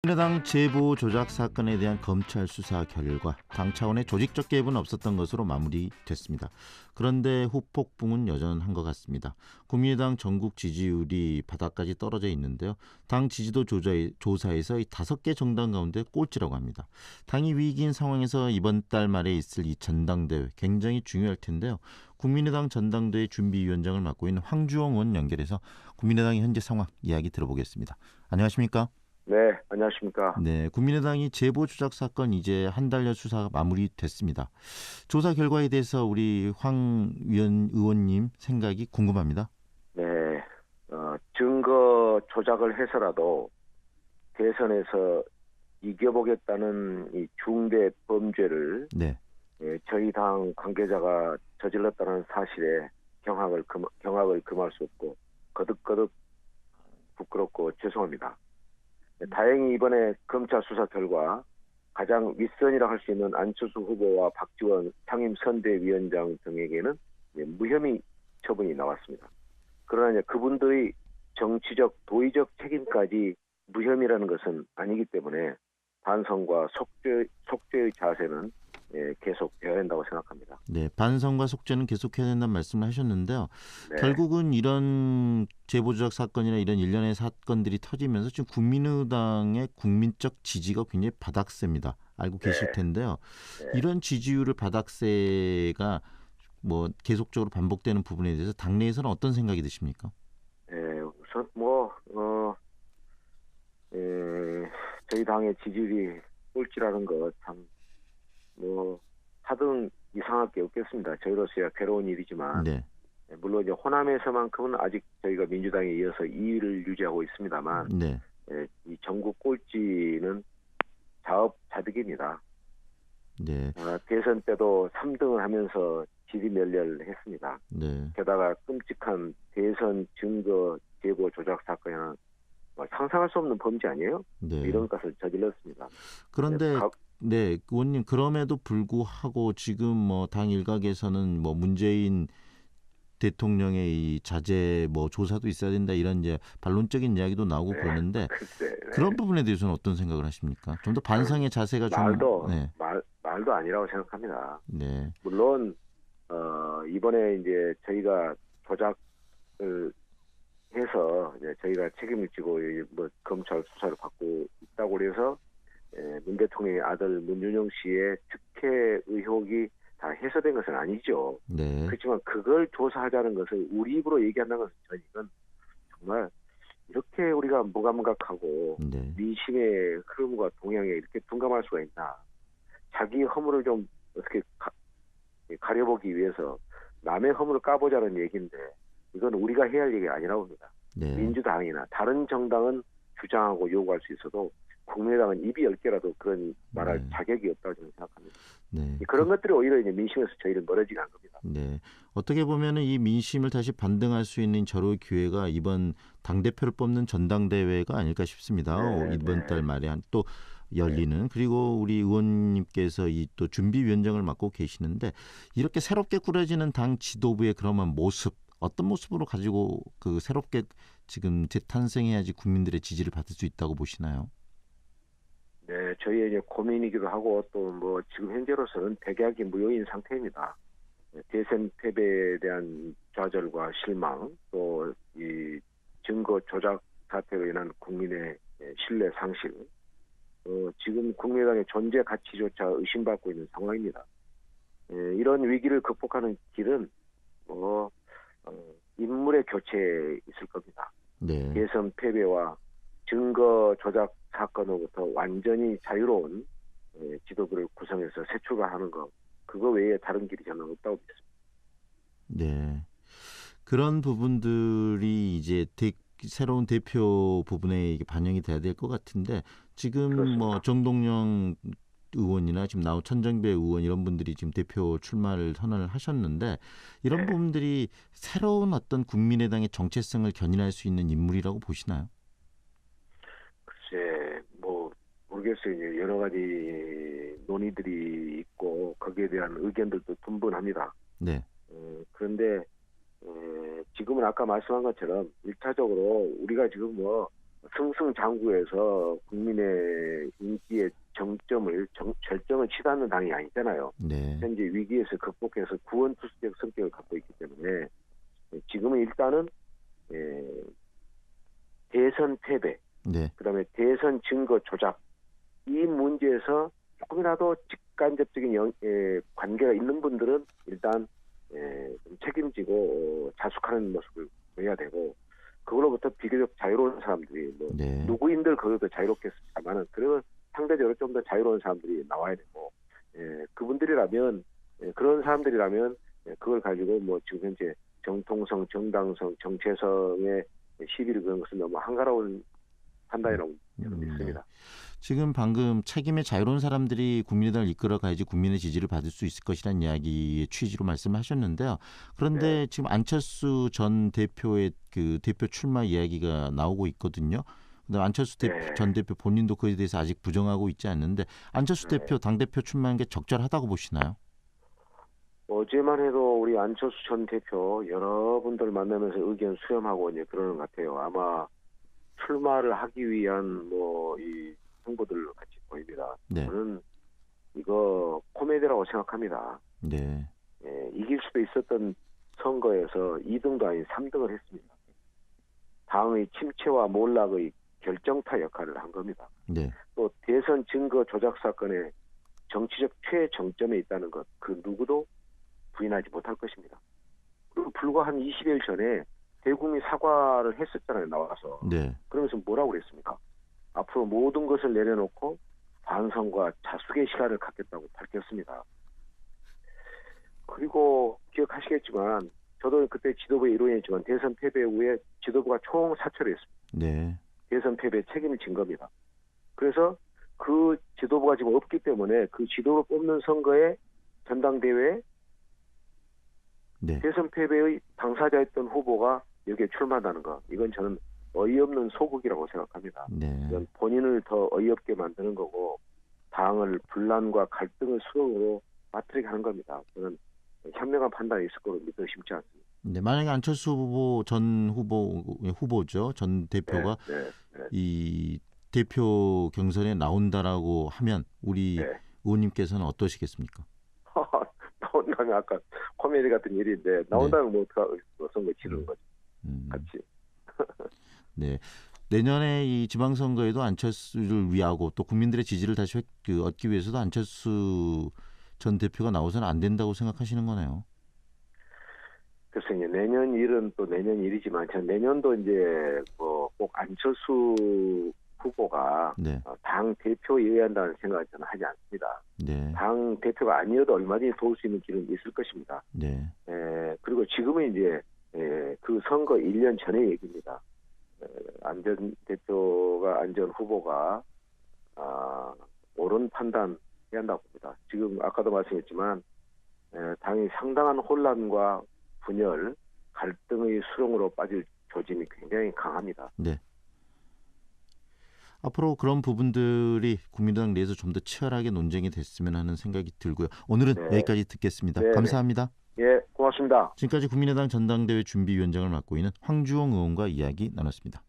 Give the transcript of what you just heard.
국민의당 제보 조작 사건에 대한 검찰 수사 결과 당 차원의 조직적 개입은 없었던 것으로 마무리됐습니다. 그런데 후폭풍은 여전한 것 같습니다. 국민의당 전국 지지율이 바닥까지 떨어져 있는데요. 당 지지도 조사에서 이 5개 정당 가운데 꼴찌라고 합니다. 당이 위기인 상황에서 이번 달 말에 있을 이 전당대회 굉장히 중요할 텐데요. 국민의당 전당대회 준비위원장을 맡고 있는 황주영 의원 연결해서 국민의당의 현재 상황 이야기 들어보겠습니다. 안녕하십니까? 네, 안녕하십니까. 네, 국민의당이 제보 조작 사건 이제 한 달여 수사가 마무리됐습니다. 조사 결과에 대해서 우리 황 의원님 생각이 궁금합니다. 네, 증거 조작을 해서라도 대선에서 이겨보겠다는 이 중대 범죄를 네, 저희 당 관계자가 저질렀다는 사실에 경악을 금할 수 없고 거듭거듭 부끄럽고 죄송합니다. 다행히 이번에 검찰 수사 결과 가장 윗선이라 할 수 있는 안철수 후보와 박지원 상임선대위원장 등에게는 무혐의 처분이 나왔습니다. 그러나 이제 그분들의 정치적, 도의적 책임까지 무혐의라는 것은 아니기 때문에 반성과 속죄의 자세는 계속되어야 한다고 생각합니다. 네, 반성과 속죄는 계속해야 된다는 말씀을 하셨는데요. 네. 결국은 이런 제보 조작 사건이나 이런 일련의 사건들이 터지면서 지금 국민의당의 국민적 지지가 굉장히 바닥세입니다. 알고 계실 텐데요. 네. 이런 지지율을 바닥세가 뭐 계속적으로 반복되는 부분에 대해서 당내에서는 어떤 생각이 드십니까? 우선 저희 당의 지지율이 꼴찌라는 것 참 하등 이상할 게 없겠습니다. 저희로서야 괴로운 일이지만 네. 물론 이제 호남에서만큼은 아직 저희가 민주당에 이어서 2위를 유지하고 있습니다만 네. 이 전국 꼴찌는 자업자득입니다. 네. 대선 때도 3등을 하면서 지리멸렬했습니다. 네. 게다가 끔찍한 대선 증거 제보 조작 사건이나 상상할 수 없는 범죄 아니에요? 네. 이런 것을 저질렀습니다. 그런데 네, 의원님 그럼에도 불구하고 지금 뭐 당 일각에서는 뭐 문재인 대통령의 이 자제 뭐 조사도 있어야 된다 이런 이제 반론적인 이야기도 나오고 그러는데 글쎄, 그런 부분에 대해서는 어떤 생각을 하십니까? 좀 더 반성의 자세가 좀 말도 아니라고 생각합니다. 네. 물론 이번에 이제 저희가 조작을 해서 이제 저희가 책임을 지고 뭐 검찰 수사를 받고 있다고 해서 문 대통령의 아들 문준영 씨의 특혜 의혹이 다 해소된 것은 아니죠. 네. 그렇지만 그걸 조사하자는 것을 우리 입으로 얘기한다는 것은 저는 이건 정말 이렇게 우리가 무감각하고 네. 민심의 흐름과 동향에 이렇게 둔감할 수가 있나. 자기 허물을 좀 어떻게 가려보기 위해서 남의 허물을 까보자는 얘기인데 이건 우리가 해야 할 얘기가 아니라고 봅니다. 네. 민주당이나 다른 정당은 주장하고 요구할 수 있어도 국민의당은 입이 10개라도 그런 말할 자격이 없다고 저는 생각합니다. 네. 그런 것들이 오히려 이제 민심에서 저희를 멀어지게 한 겁니다. 네. 어떻게 보면은 이 민심을 다시 반등할 수 있는 절호의 기회가 이번 당대표를 뽑는 전당대회가 아닐까 싶습니다. 이번 달 말에 또 열리는 그리고 우리 의원님께서 이 또 준비위원장을 맡고 계시는데 이렇게 새롭게 꾸려지는 당 지도부의 그러면 모습 어떤 모습으로 가지고 그 새롭게 지금 재탄생해야지 국민들의 지지를 받을 수 있다고 보시나요? 네, 저희의 이제 고민이기도 하고 또 뭐 지금 현재로서는 백약이 무효인 상태입니다. 대선 패배에 대한 좌절과 실망, 또 이 증거 조작 사태로 인한 국민의 신뢰 상실, 지금 국민의당의 존재 가치조차 의심받고 있는 상황입니다. 이런 위기를 극복하는 길은 인물의 교체에 있을 겁니다. 네. 대선 패배와 증거 조작 사건으로부터 완전히 자유로운 지도부를 구성해서 새 출발하는 것, 그거 외에 다른 길이 저는 없다고 믿습니다. 네. 그런 부분들이 이제 새로운 대표 부분에 이게 반영이 돼야 될 것 같은데 지금 그렇습니다. 뭐 정동영 의원이나 지금 나온 천정배 의원 이런 분들이 지금 대표 출마를 선언을 하셨는데 이런 부분들이 새로운 어떤 국민의당의 정체성을 견인할 수 있는 인물이라고 보시나요? 글쎄, 모르겠어요. 이제 여러 가지 논의들이 있고 거기에 대한 의견들도 분분합니다. 네. 그런데 지금은 아까 말씀한 것처럼 1차적으로 우리가 지금 승승장구해서 국민의 인기의 절정을 치닫는 당이 아니잖아요. 네. 현재 위기에서 극복해서 구원투수적 성격을 갖고 있기 때문에 지금은 일단은 대선 패배, 네. 그다음에 대선 증거 조작 이 문제에서 조금이라도 직간접적인 관계가 있는 분들은 일단 좀 책임지고 자숙하는 모습을 보여야 되고, 그걸로부터 비교적 자유로운 사람들이 뭐 네. 누구인들 그것도 자유롭겠지만은 그러면 상대적으로 좀 더 자유로운 사람들이 나와야 되고, 그분들이라면 그런 사람들이라면 그걸 가지고 뭐 지금 현재 정통성, 정당성, 정체성의 시비를 거는 것은 너무 한가로운 판단이라고 저는 믿습니다. 지금 방금 책임의 자유로운 사람들이 국민의당을 이끌어가야지 국민의 지지를 받을 수 있을 것이라는 이야기의 취지로 말씀하셨는데요. 그런데 지금 안철수 전 대표의 그 대표 출마 이야기가 나오고 있거든요. 근데 안철수 전 대표 본인도 그에 대해서 아직 부정하고 있지 않는데 안철수 대표 당대표 출마한 게 적절하다고 보시나요? 어제만 해도 우리 안철수 전 대표 여러분들 만나면서 의견 수렴하고 이제 그러는 것 같아요. 아마 출마를 하기 위한 뭐 이 홍보들 같이 보입니다. 네. 저는 이거 코미디라고 생각합니다. 네. 이길 수도 있었던 선거에서 2등도 아닌 3등을 했습니다. 당의 침체와 몰락의 결정타 역할을 한 겁니다. 네. 또 대선 증거 조작 사건의 정치적 최정점에 있다는 것, 그 누구도 부인하지 못할 것입니다. 그리고 불과 한 20일 전에 대국민 사과를 했었잖아요, 나와서. 네. 그러면서 뭐라고 그랬습니까? 앞으로 모든 것을 내려놓고 반성과 자숙의 시간을 갖겠다고 밝혔습니다. 그리고 기억하시겠지만 저도 그때 지도부의 일원이었지만 대선 패배 후에 지도부가 총사퇴를 했습니다. 네. 대선 패배에 책임을 진 겁니다. 그래서 그 지도부가 지금 없기 때문에 그 지도를 뽑는 선거에 전당대회에 네. 대선 패배의 당사자였던 후보가 여기에 출마한다는 거, 이건 저는 어이없는 소극이라고 생각합니다. 네. 이건 본인을 더 어이없게 만드는 거고 당을 분란과 갈등의 수렁으로 빠뜨리게 하는 겁니다. 저는 현명한 판단이 있을 거로 믿어 싶지 않습니다. 네, 만약에 안철수 후보 전 후보죠. 전 대표가 이 대표 경선에 나온다라고 하면 우리 의원님께서는 어떠시겠습니까? 나온다면 아까 코미디 같은 일인데 나온다면 뭐 선거 치르는 거죠. 같이. 네. 내년에 이 지방선거에도 안철수를 위하고 또 국민들의 지지를 다시 얻기 위해서도 안철수 전 대표가 나오서는 안 된다고 생각하시는 거네요. 글쎄, 내년 일은 또 내년 일이지만 전 내년도 이제 뭐 꼭 안철수 후보가 당 대표여야 한다는 생각을 저는 하지 않습니다. 네. 당 대표가 아니어도 얼마든지 도울 수 있는 길은 있을 것입니다. 네. 그리고 지금은 이제 그 선거 1년 전의 얘기입니다. 안 전 후보가 옳은 판단 해야 한다고 봅니다. 지금 아까도 말씀했지만 당이 상당한 혼란과 분열, 갈등의 수렁으로 빠질 조짐이 굉장히 강합니다. 네. 앞으로 그런 부분들이 국민의당 내에서 좀 더 치열하게 논쟁이 됐으면 하는 생각이 들고요. 오늘은 여기까지 듣겠습니다. 감사합니다. 예, 고맙습니다. 지금까지 국민의당 전당대회 준비위원장을 맡고 있는 황주홍 의원과 이야기 나눴습니다.